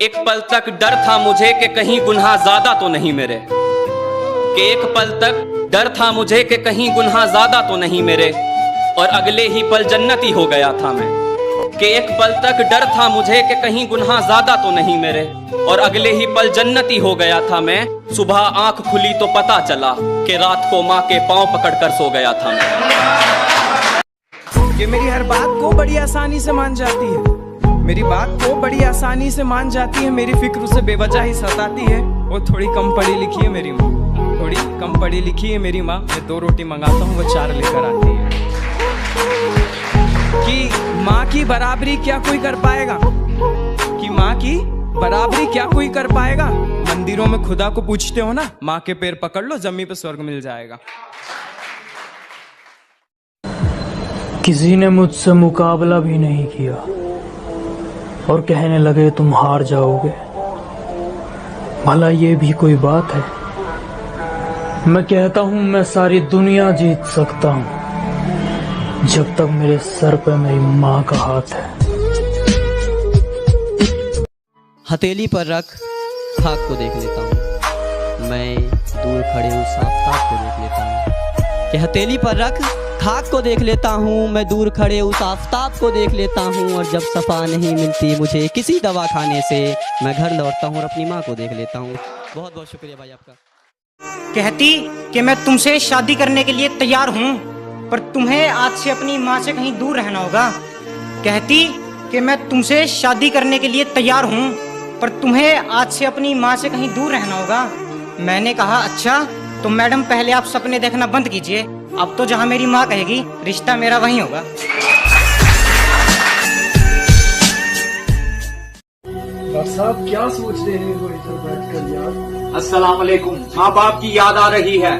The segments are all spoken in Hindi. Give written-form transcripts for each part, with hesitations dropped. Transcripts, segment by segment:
एक पल तक डर था मुझे कि कहीं गुनाह ज्यादा तो नहीं मेरे, कि एक पल तक डर था मुझे कि कहीं गुनाह ज्यादा तो नहीं मेरे, और अगले ही पल जन्नती हो गया था मैं। कि एक पल तक डर था मुझे कि कहीं गुनाह ज्यादा तो नहीं मेरे, और अगले ही पल जन्नती हो गया था मैं। सुबह आंख खुली तो पता चला कि रात को माँ के पांव पकड़कर सो गया था मैं। कि मेरी हर बात को बड़ी आसानी से मान जाती है, मेरी बात को बड़ी आसानी से मान जाती है, मेरी फिक्र उसे बेवजह ही सताती है। वो थोड़ी कम पढ़ी लिखी है मेरी माँ, थोड़ी कम पढ़ी लिखी है मेरी माँ। मैं 2 रोटी मंगाता हूँ, वो 4 लेकर आती है। कि माँ की बराबरी क्या कोई कर पाएगा, कि माँ की बराबरी क्या कोई कर पाएगा। मंदिरों में खुदा को पूछते हो ना, माँ के पैर पकड़ लो, जमीन पे स्वर्ग मिल जाएगा। किसी ने मुझसे मुकाबला भी नहीं किया और कहने लगे तुम हार जाओगे। भला ये भी कोई बात है? मैं कहता हूं मैं सारी दुनिया जीत सकता हूं जब तक मेरे सर पे मेरी माँ का हाथ है। हथेली पर रख खाक को देख लेता हूँ, मैं दूर खड़े उस आफताब को देख लेता हूँ। कि हथेली पर रख खाक को देख लेता हूँ, मैं दूर खड़े उस आफताब को देख लेता हूँ। और जब सफा नहीं मिलती मुझे किसी दवा खाने से, मैं घर लौटता हूँ और अपनी माँ को देख लेता हूँ। बहुत बहुत शुक्रिया भाई आपका। कहती कि मैं तुमसे शादी करने के लिए तैयार हूँ, पर तुम्हें आज से अपनी माँ से कहीं दूर रहना होगा। कहती कि मैं तुमसे शादी करने के लिए तैयार हूँ, पर तुम्हें आज से अपनी माँ से कहीं दूर रहना होगा। मैंने कहा अच्छा, तो मैडम पहले आप सपने देखना बंद कीजिए, अब तो जहाँ मेरी माँ कहेगी रिश्ता मेरा वहीं होगा। डॉक्टर साहब क्या सोच रहे हैं वो इधर बैठकर यार? अस्सलाम वालेकुम। माँ बाप की याद आ रही है,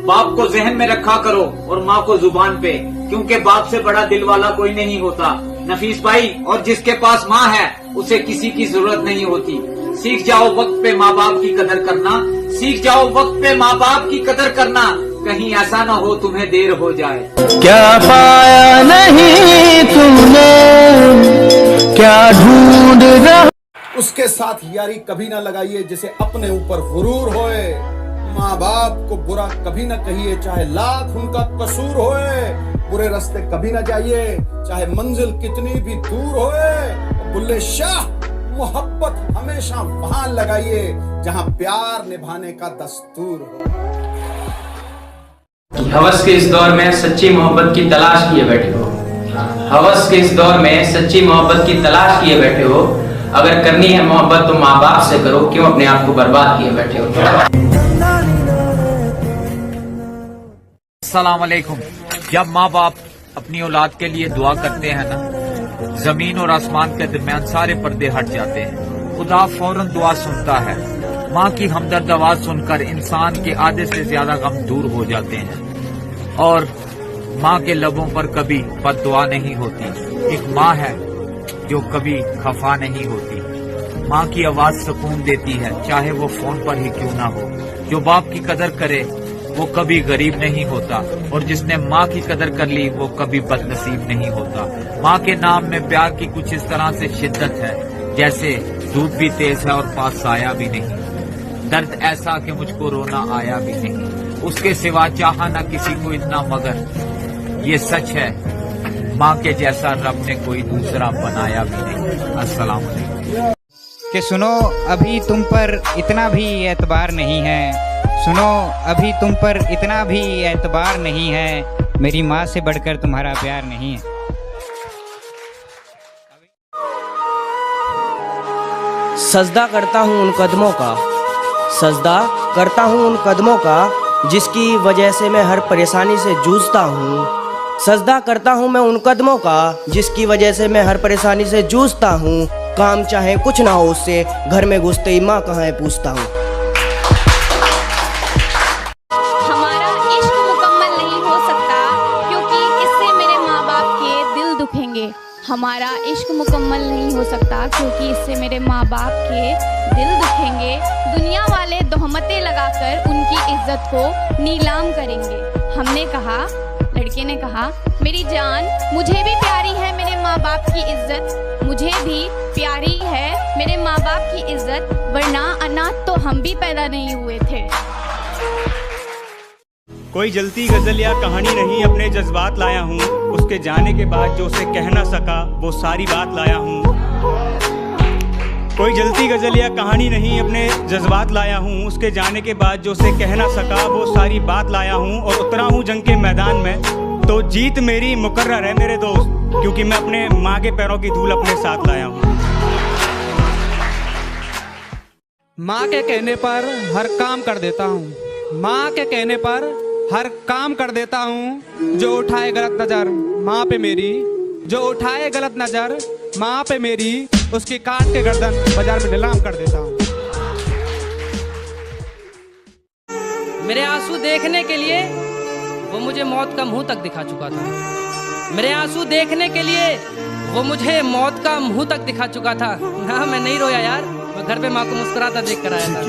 बाप को जहन में रखा करो और माँ को जुबान पे, क्योंकि बाप से बड़ा दिल वाला कोई नहीं होता नफीस भाई। और जिसके पास माँ है उसे किसी की जरूरत नहीं होती। सीख जाओ वक्त पे माँ बाप की कदर करना, सीख जाओ वक्त पे माँ बाप की कदर करना, कहीं ऐसा ना हो तुम्हें देर हो जाए। क्या पाया नहीं तुमने, क्या ढूंढ रहा। उसके साथ यारी कभी ना लगाइए जिसे अपने ऊपर गुरूर होए। माँ बाप को बुरा कभी ना कहिए चाहे लाख उनका कसूर होए। बुरे रास्ते कभी ना जाइए चाहे मंजिल कितनी भी दूर होए। बुल्ले शाह मोहब्बत हमेशा वहां लगाइए जहां प्यार निभाने का दस्तूर हो। हवस के इस दौर में सच्ची मोहब्बत की तलाश किए बैठे हो, हवस के इस दौर में सच्ची मोहब्बत की तलाश किए बैठे हो। अगर करनी है मोहब्बत तो माँ बाप से करो, क्यों अपने आप को बर्बाद किए बैठे हो। अस्सलाम वालेकुम। जब माँ बाप अपनी औलाद के लिए दुआ करते हैं ना, जमीन और आसमान के दरमियान सारे पर्दे हट जाते हैं। खुदा फौरन दुआ सुनता है। माँ की हमदर्द आवाज सुनकर इंसान के आधे से ज्यादा गम दूर हो जाते हैं। और माँ के लबों पर कभी बद्दुआ नहीं होती। एक माँ है जो कभी खफा नहीं होती। माँ की आवाज सुकून देती है, चाहे वो फोन पर ही क्यों ना हो। जो बाप की कदर करे वो कभी गरीब नहीं होता, और जिसने माँ की कदर कर ली वो कभी बदनसीब नहीं होता। माँ के नाम में प्यार की कुछ इस तरह से शिद्दत है, जैसे दूध भी तेज है और पास आया भी नहीं। दर्द ऐसा कि मुझको रोना आया भी नहीं। उसके सिवा चाहा ना किसी को इतना, मगर ये सच है माँ के जैसा रब ने कोई दूसरा बनाया भी नहीं। अस्सलाम वालेकुम। कि सुनो अभी तुम पर इतना भी एतबार नहीं है, सुनो अभी तुम पर इतना भी एतबार नहीं है, मेरी माँ से बढ़कर तुम्हारा प्यार नहीं है। सजदा करता हूँ उन कदमों का, सजदा करता हूँ उन कदमों का, जिसकी वजह से मैं हर परेशानी से जूझता हूँ। सजदा करता हूँ मैं उन कदमों का, जिसकी वजह से मैं हर परेशानी से जूझता हूँ। काम चाहे कुछ ना हो उससे, घर में घुसते ही माँ कहाँ है पूछता हूँ। हमारा इश्क मुकम्मल नहीं हो सकता, क्योंकि इससे मेरे माँ बाप के दिल दुखेंगे। हमारा इश्क मुकम्मल नहीं हो सकता, क्योंकि इससे मेरे माँ बाप के दिल दुखेंगे। दुनिया वाले तोहमतें लगाकर उनकी इज्जत को नीलाम करेंगे। हमने कहा, लड़के ने कहा, मेरी जान मुझे भी प्यारी है मेरे माँ बाप की इज्जत मुझे भी प्यारी है, मेरे माँ बाप की इज्जत, वरना अनाथ तो हम भी पैदा नहीं हुए थे। कोई जलती गजल या कहानी नहीं, अपने जज्बात लाया हूँ। उसके जाने के बाद जो उसे कह ना सका वो सारी बात लाया हूँ। कोई जलती गजल या कहानी नहीं, अपने जज्बात लाया हूँ। उसके जाने के बाद जो उसे कह ना सका वो सारी बात लाया हूँ। और उतरा हूँ जंग के मैदान में तो जीत मेरी मुकर्रर है मेरे दोस्त, क्योंकि मैं अपने माँ के पैरों की धूल अपने साथ लाया हूँ। माँ के कहने पर हर काम कर देता हूँ, माँ के कहने पर हर काम कर देता हूँ। जो उठाए गलत नजर माँ पे मेरी, जो उठाए गलत नजर माँ पे मेरी, उसकी काट के गर्दन बाजार में नीलाम कर देता हूँ। मेरे आंसू देखने के लिए वो मुझे मौत का मुंह तक दिखा चुका था। मेरे आंसू देखने के लिए वो मुझे मौत का मुंह तक दिखा चुका था। ना मैं नहीं रोया यार, मैं घर पे माँ को मुस्कुराता देख कर आया था।